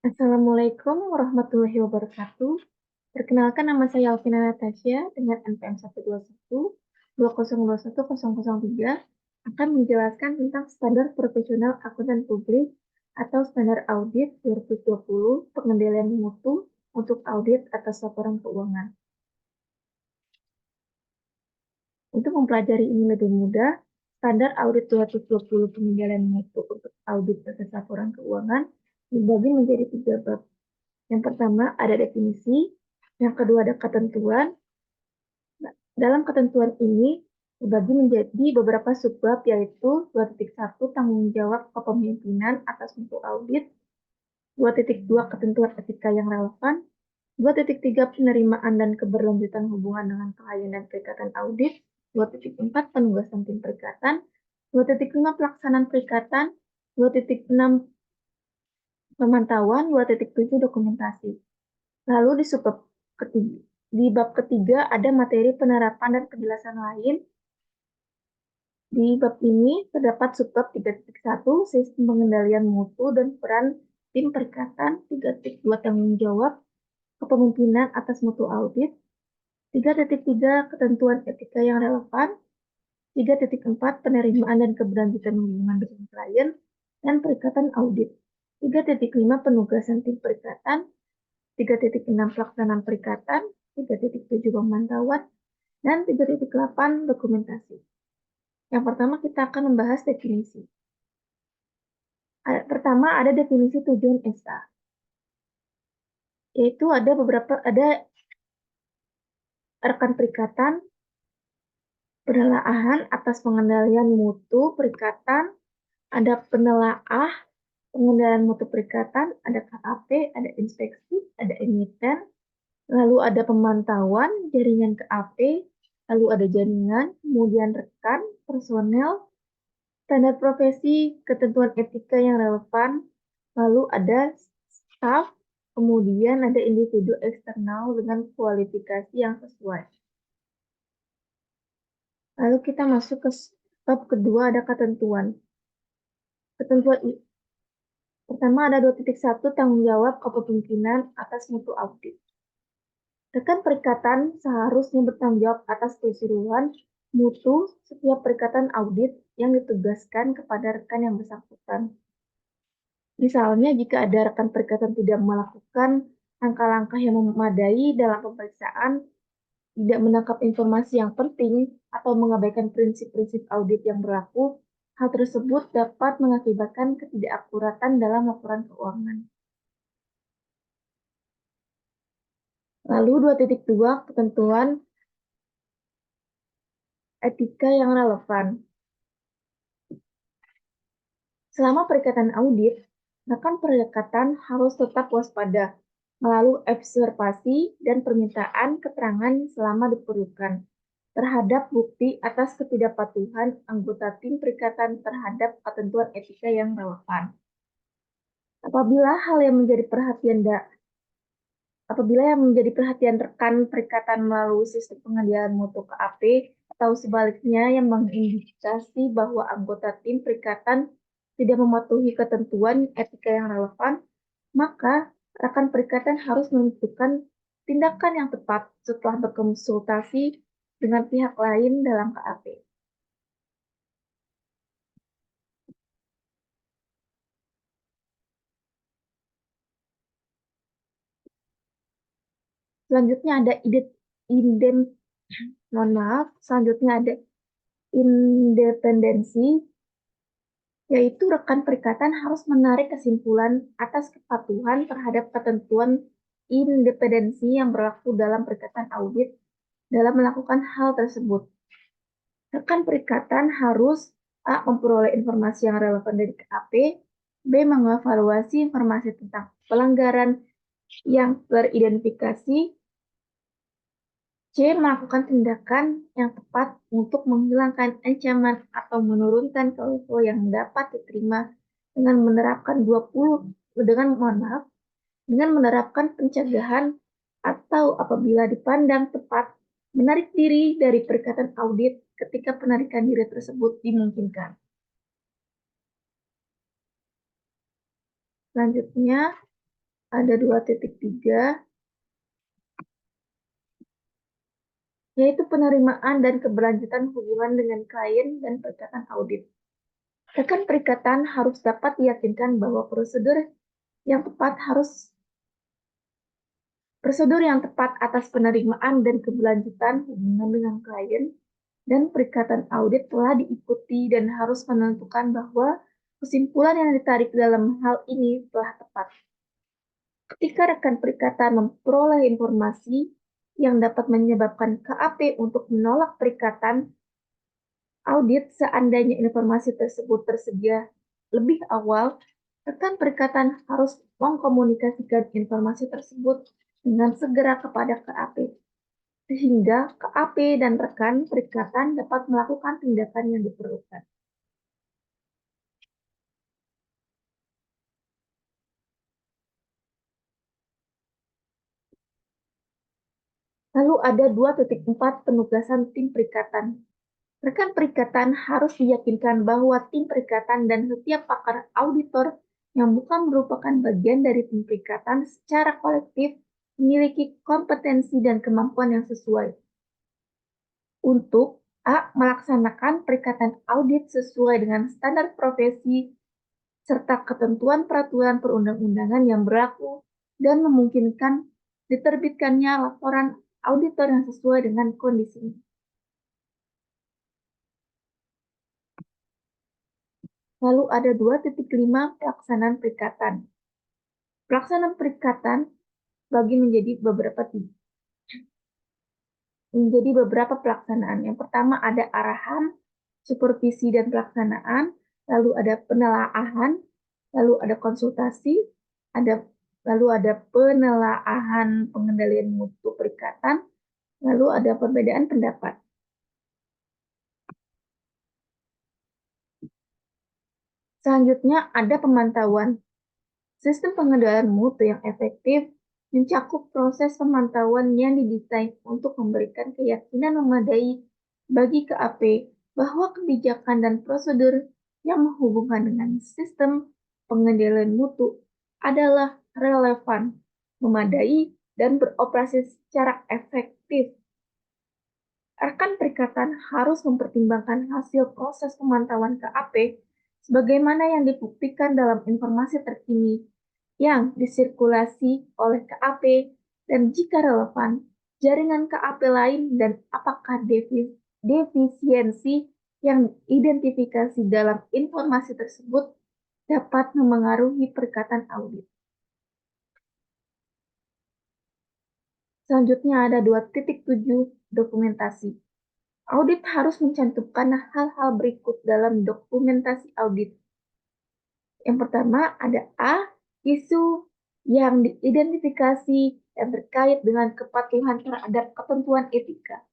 Assalamualaikum warahmatullahi wabarakatuh. Perkenalkan, nama saya Alvina Natasha dengan NPM 121-2021-003 akan menjelaskan tentang standar profesional akuntan publik atau standar audit 2020 pengendalian mutu untuk audit atas laporan keuangan. Untuk mempelajari ini lebih mudah, standar audit 220 pengendalian mutu untuk audit atas laporan keuangan dibagi menjadi 3 bab. Yang pertama ada definisi, yang kedua ada ketentuan. Nah, dalam ketentuan ini dibagi menjadi beberapa subbab, yaitu 2.1 tanggung jawab kepemimpinan atas mutu audit, 2.2 ketentuan etika yang relevan, 2.3 penerimaan dan keberlanjutan hubungan dengan klien dan perikatan audit, 2.4 penugasan tim perikatan, 2.5 pelaksanaan perikatan, 2.6 pemantauan, 2.7 dokumentasi. Lalu di bab ketiga ada materi penerapan dan penjelasan lain. Di bab ini terdapat subbab 3.1 sistem pengendalian mutu dan peran tim perikatan, 3.2 tanggung jawab kepemimpinan atas mutu audit, 3.3 ketentuan etika yang relevan, 3.4 penerimaan dan keberlanjutan hubungan dengan klien dan perikatan audit, 3.5 penugasan tim perikatan, 3.6 pelaksanaan perikatan, 3.7 pemantauan, dan 3.8 dokumentasi. Yang pertama kita akan membahas definisi. Pertama ada definisi tujuan ESA, yaitu ada rekan perikatan, penelaahan atas pengendalian mutu perikatan, ada penelaah pengendalian mutu perikatan, ada KAP, ada inspeksi, ada emiten, lalu ada pemantauan jaringan KAP, lalu ada jaringan, kemudian rekan, personel, standar profesi, ketentuan etika yang relevan, lalu ada staff, kemudian ada individu eksternal dengan kualifikasi yang sesuai. Lalu kita masuk ke bab kedua, ada ketentuan. Ketentuan pertama ada 2.1 tanggung jawab kepemimpinan atas mutu audit. Rekan perikatan seharusnya bertanggung jawab atas keseluruhan mutu setiap perikatan audit yang ditugaskan kepada rekan yang bersangkutan. Misalnya, jika ada rekan perikatan tidak melakukan langkah-langkah yang memadai dalam pemeriksaan, tidak menangkap informasi yang penting, atau mengabaikan prinsip-prinsip audit yang berlaku, hal tersebut dapat mengakibatkan ketidakakuratan dalam laporan keuangan. Lalu 2.2 ketentuan etika yang relevan. Selama perikatan audit, rekan perikatan harus tetap waspada melalui observasi dan permintaan keterangan selama diperlukan terhadap bukti atas ketidakpatuhan anggota tim perikatan terhadap ketentuan etika yang relevan. Apabila yang menjadi perhatian rekan perikatan melalui sistem pengendalian mutu KAP atau sebaliknya yang mengindikasi bahwa anggota tim perikatan tidak mematuhi ketentuan etika yang relevan, maka rekan perikatan harus menentukan tindakan yang tepat setelah berkonsultasi dengan pihak lain dalam KAP. Selanjutnya ada independensi, yaitu rekan perikatan harus menarik kesimpulan atas kepatuhan terhadap ketentuan independensi yang berlaku dalam perikatan audit dalam melakukan hal tersebut. Rekan perikatan harus A. memperoleh informasi yang relevan dari KAP, B. mengevaluasi informasi tentang pelanggaran yang teridentifikasi, C. melakukan tindakan yang tepat untuk menghilangkan ancaman atau menurunkan ke level yang dapat diterima dengan menerapkan dengan menerapkan pencegahan, atau apabila dipandang tepat menarik diri dari perikatan audit ketika penarikan diri tersebut dimungkinkan. Selanjutnya ada 2.3, yaitu penerimaan dan keberlanjutan hubungan dengan klien dan perikatan audit. Rekan perikatan harus dapat diyakinkan bahwa prosedur yang tepat atas penerimaan dan keberlanjutan hubungan dengan klien dan perikatan audit telah diikuti dan harus menentukan bahwa kesimpulan yang ditarik dalam hal ini telah tepat. Ketika rekan perikatan memperoleh informasi yang dapat menyebabkan KAP untuk menolak perikatan audit, seandainya informasi tersebut tersedia lebih awal, rekan perikatan harus mengkomunikasikan informasi tersebut dengan segera kepada KAP, sehingga KAP dan rekan perikatan dapat melakukan tindakan yang diperlukan. Lalu ada 2.4 penugasan tim perikatan. Rekan perikatan harus diyakinkan bahwa tim perikatan dan setiap pakar auditor yang bukan merupakan bagian dari tim perikatan secara kolektif memiliki kompetensi dan kemampuan yang sesuai untuk melaksanakan perikatan audit sesuai dengan standar profesi serta ketentuan peraturan perundang-undangan yang berlaku dan memungkinkan diterbitkannya laporan auditor yang sesuai dengan kondisinya. Lalu ada 2.5 pelaksanaan perikatan. Pelaksanaan perikatan bagi menjadi beberapa pelaksanaan. Yang pertama ada arahan, supervisi dan pelaksanaan, lalu ada penelaahan, lalu ada konsultasi, lalu ada penelaahan pengendalian mutu perikatan, lalu ada perbedaan pendapat. Selanjutnya ada pemantauan. Sistem pengendalian mutu yang efektif mencakup proses pemantauan yang didesain untuk memberikan keyakinan memadai bagi KAP bahwa kebijakan dan prosedur yang menghubungkan dengan sistem pengendalian mutu adalah relevan, memadai, dan beroperasi secara efektif. Rekan perikatan harus mempertimbangkan hasil proses pemantauan KAP sebagaimana yang dibuktikan dalam informasi terkini yang disirkulasi oleh KAP dan jika relevan, jaringan KAP lain dan apakah defisiensi yang diidentifikasi dalam informasi tersebut dapat memengaruhi perikatan audit. Selanjutnya ada 2.7 dokumentasi. Audit harus mencantumkan hal-hal berikut dalam dokumentasi audit. Yang pertama ada isu yang diidentifikasi yang terkait dengan kepatuhan terhadap ketentuan etika.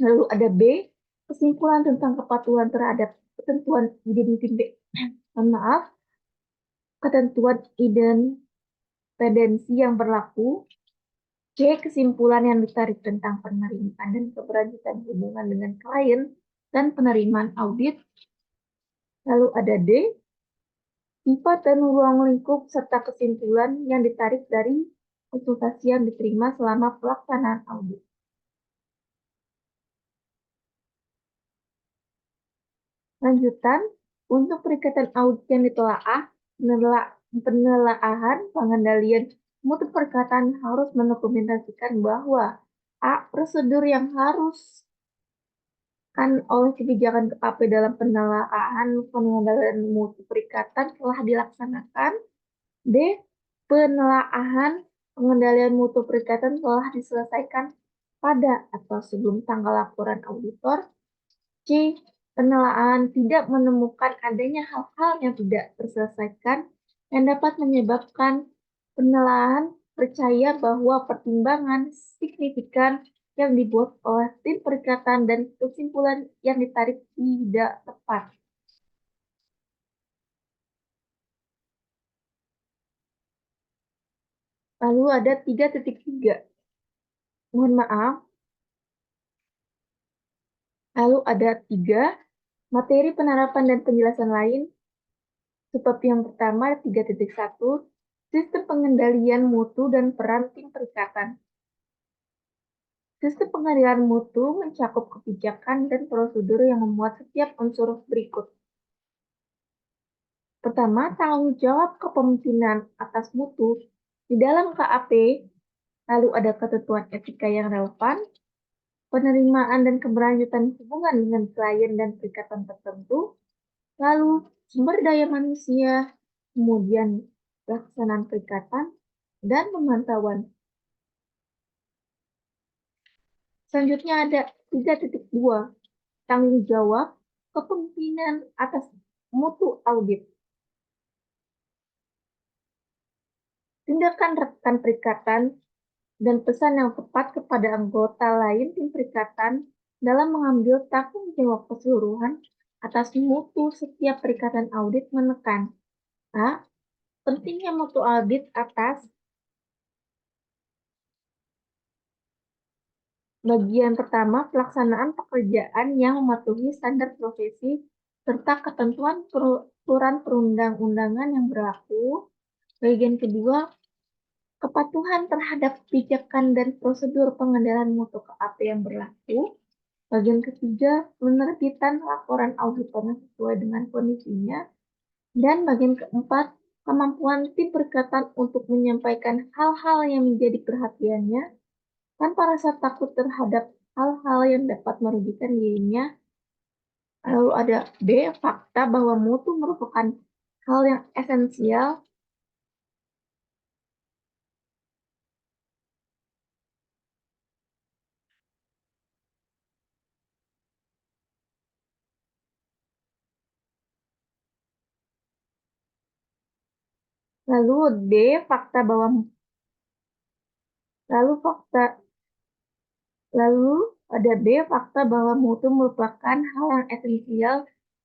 Lalu ada B, kesimpulan tentang kepatuhan terhadap ketentuan ketentuan independensi yang berlaku. C, kesimpulan yang ditarik tentang penerimaan dan keberlanjutan hubungan dengan klien dan penerimaan audit. Lalu ada D, sifat dan ruang lingkup serta kesimpulan yang ditarik dari konsultasi yang diterima selama pelaksanaan audit. Lanjutan, untuk perikatan audit yang ditelaah, penelaahan pengendalian mutu perikatan harus mendokumentasikan bahwa prosedur yang harus oleh kebijakan KAP dalam penelaahan pengendalian mutu perikatan telah dilaksanakan. D. Penelaahan pengendalian mutu perikatan telah diselesaikan pada atau sebelum tanggal laporan auditor. C. Penelaahan tidak menemukan adanya hal-hal yang tidak terselesaikan yang dapat menyebabkan penelaahan percaya bahwa pertimbangan signifikan yang dibuat oleh tim perikatan dan kesimpulan yang ditarik tidak tepat. Lalu ada 3.3. Mohon maaf. Lalu ada 3. Materi penerapan dan penjelasan lain. Sebab yang pertama 3.1. Sistem pengendalian mutu dan peran tim perikatan. Sistem pengendalian mutu mencakup kebijakan dan prosedur yang memuat setiap unsur berikut. Pertama, tanggung jawab kepemimpinan atas mutu di dalam KAP, lalu ada ketentuan etika yang relevan, penerimaan dan keberlanjutan hubungan dengan klien dan perikatan tertentu, lalu sumber daya manusia, kemudian pelaksanaan perikatan, dan pemantauan. Selanjutnya ada 3.2, tanggung jawab kepemimpinan atas mutu audit. Tindakan rekan perikatan dan pesan yang tepat kepada anggota lain tim perikatan dalam mengambil tanggung jawab keseluruhan atas mutu setiap perikatan audit menekan A. Pentingnya mutu audit atas bagian pertama, pelaksanaan pekerjaan yang mematuhi standar profesi serta ketentuan peraturan perundang-undangan yang berlaku. Bagian kedua, kepatuhan terhadap kebijakan dan prosedur pengendalian mutu KAP yang berlaku. Bagian ketiga, penerbitan laporan auditornya sesuai dengan kondisinya. Dan bagian keempat, kemampuan tim perikatan untuk menyampaikan hal-hal yang menjadi perhatiannya tanpa rasa takut terhadap hal-hal yang dapat merugikan dirinya. Lalu ada B, fakta bahwa mutu merupakan hal yang esensial. Lalu D, fakta bahwa lalu fakta lalu ada B, fakta bahwa mutu merupakan hal yang esensial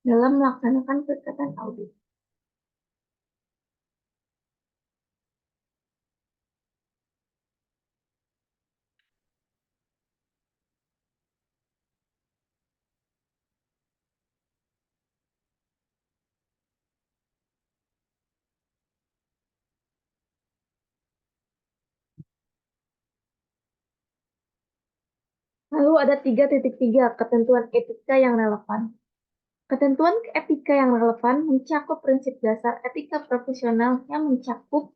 dalam melaksanakan kegiatan audit. Lalu ada 3.3, ketentuan etika yang relevan. Ketentuan etika yang relevan mencakup prinsip dasar etika profesional yang mencakup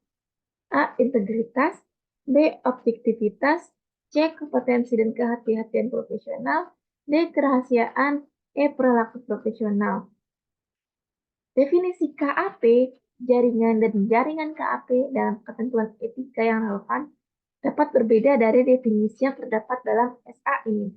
A. Integritas, B. Objektivitas, C. Kompetensi dan kehati-hatian profesional, D. Kerahasiaan, E. Perilaku profesional. Definisi KAP, jaringan dan jaringan KAP dalam ketentuan etika yang relevan dapat berbeda dari definisi yang terdapat dalam SA ini.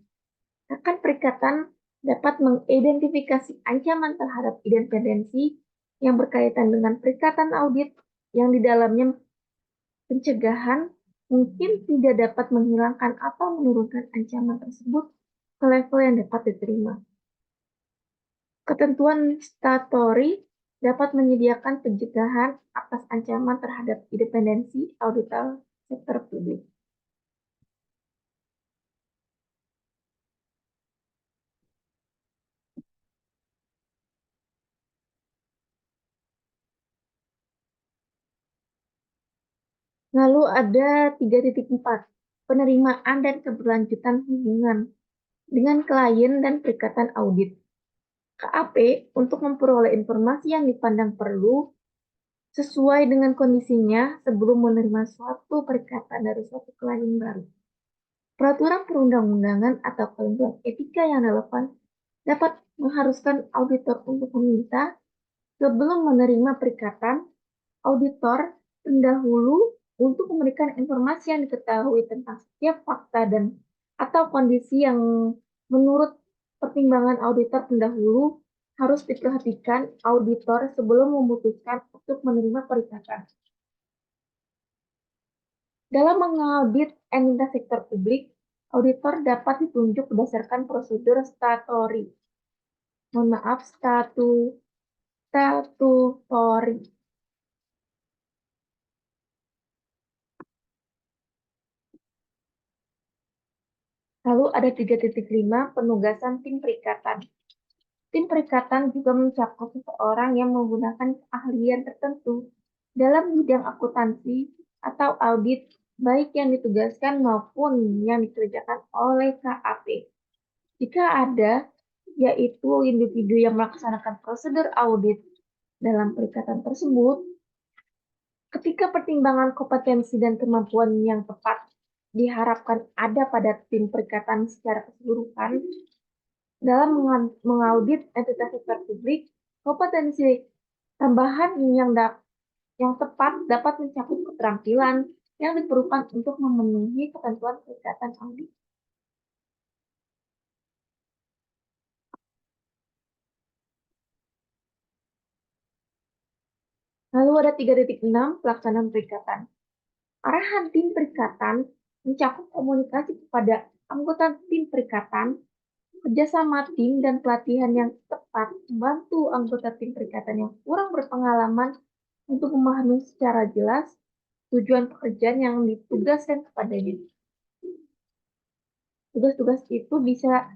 Rekan perikatan dapat mengidentifikasi ancaman terhadap independensi yang berkaitan dengan perikatan audit yang di dalamnya pencegahan mungkin tidak dapat menghilangkan atau menurunkan ancaman tersebut ke level yang dapat diterima. Ketentuan statutory dapat menyediakan pencegahan atas ancaman terhadap independensi auditor sektor publik. Lalu ada 3.4, penerimaan dan keberlanjutan hubungan dengan klien dan perikatan audit. KAP untuk memperoleh informasi yang dipandang perlu sesuai dengan kondisinya sebelum menerima suatu perikatan dari suatu klien baru. Peraturan perundang-undangan atau ketentuan etika yang relevan dapat mengharuskan auditor untuk meminta sebelum menerima perikatan, auditor pendahulu untuk memberikan informasi yang diketahui tentang setiap fakta dan atau kondisi yang menurut pertimbangan auditor pendahulu harus diperhatikan auditor sebelum memutuskan untuk menerima perikatan. Dalam mengaudit entitas sektor publik, auditor dapat ditunjuk berdasarkan prosedur statutory. Mohon maaf, statutory. Lalu ada 3.5, penugasan tim perikatan. Tim perikatan juga mencakup seseorang yang menggunakan keahlian tertentu dalam bidang akuntansi atau audit, baik yang ditugaskan maupun yang dikerjakan oleh KAP. Jika ada, yaitu individu yang melaksanakan prosedur audit dalam perikatan tersebut, ketika pertimbangan kompetensi dan kemampuan yang tepat diharapkan ada pada tim perikatan secara keseluruhan dalam mengaudit entitas sektor publik, kompetensi tambahan yang tepat dapat mencakup keterampilan yang diperlukan untuk memenuhi ketentuan perikatan audit. Lalu ada 3.6 pelaksanaan perikatan. Arahan tim perikatan mencakup komunikasi kepada anggota tim perikatan, kerjasama tim dan pelatihan yang tepat membantu anggota tim perikatan yang kurang berpengalaman untuk memahami secara jelas tujuan pekerjaan yang ditugaskan kepadanya. Tugas-tugas itu bisa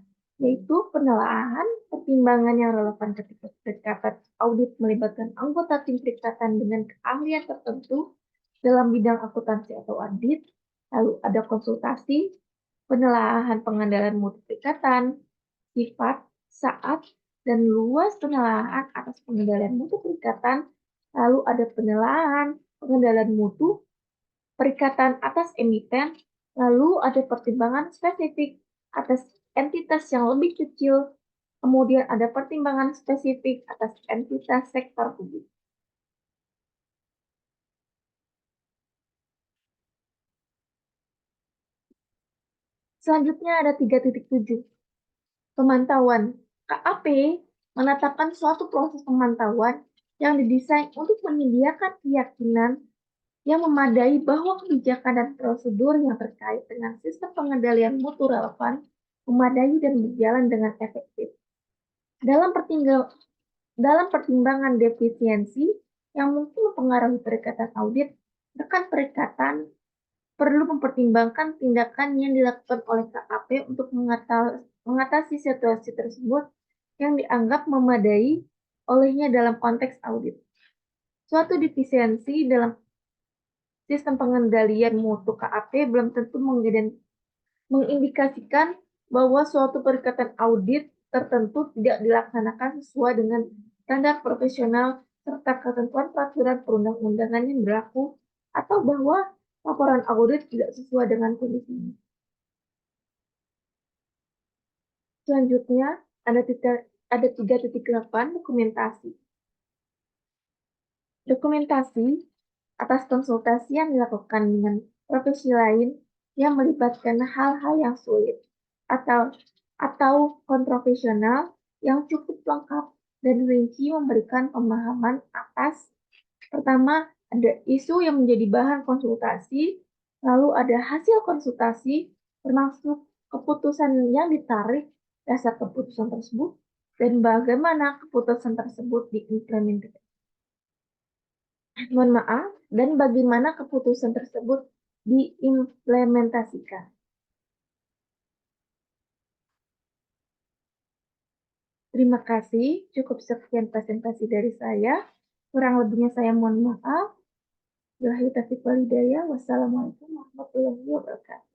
yaitu penelaahan, pertimbangan yang relevan ketika perikatan audit melibatkan anggota tim perikatan dengan keahlian tertentu dalam bidang akuntansi atau audit, lalu ada konsultasi, penelaahan pengendalian mutu perikatan, sifat, saat, dan luas penelaahan atas pengendalian mutu perikatan, lalu ada penelaahan pengendalian mutu perikatan atas emiten, lalu ada pertimbangan spesifik atas entitas yang lebih kecil, kemudian ada pertimbangan spesifik atas entitas sektor publik. Selanjutnya ada 3.7. Pemantauan. KAP menetapkan suatu proses pemantauan yang didesain untuk menyediakan keyakinan yang memadai bahwa kebijakan dan prosedur yang terkait dengan sistem pengendalian mutu relevan, memadai dan berjalan dengan efektif. Dalam pertimbangan defisiensi yang mungkin mempengaruhi perikatan audit, rekan perikatan perlu mempertimbangkan tindakan yang dilakukan oleh KAP untuk mengatasi situasi tersebut yang dianggap memadai olehnya dalam konteks audit. Suatu defisiensi dalam sistem pengendalian mutu KAP belum tentu mengindikasikan bahwa suatu perikatan audit tertentu tidak dilaksanakan sesuai dengan standar profesional serta ketentuan peraturan perundang-undangan yang berlaku, atau bahwa laporan audit tidak sesuai dengan kondisinya. Selanjutnya, ada 3.8 dokumentasi. Dokumentasi atas konsultasi yang dilakukan dengan profesi lain yang melibatkan hal-hal yang sulit atau kontroversial yang cukup lengkap dan rinci memberikan pemahaman atas pertama ada isu yang menjadi bahan konsultasi, lalu ada hasil konsultasi termasuk keputusan yang ditarik, dasar keputusan tersebut, dan bagaimana keputusan tersebut diimplementasikan. Mohon maaf, dan bagaimana keputusan tersebut diimplementasikan. Terima kasih, cukup sekian presentasi dari saya. Kurang lebihnya saya mohon maaf. Wassalamualaikum warahmatullahi wabarakatuh.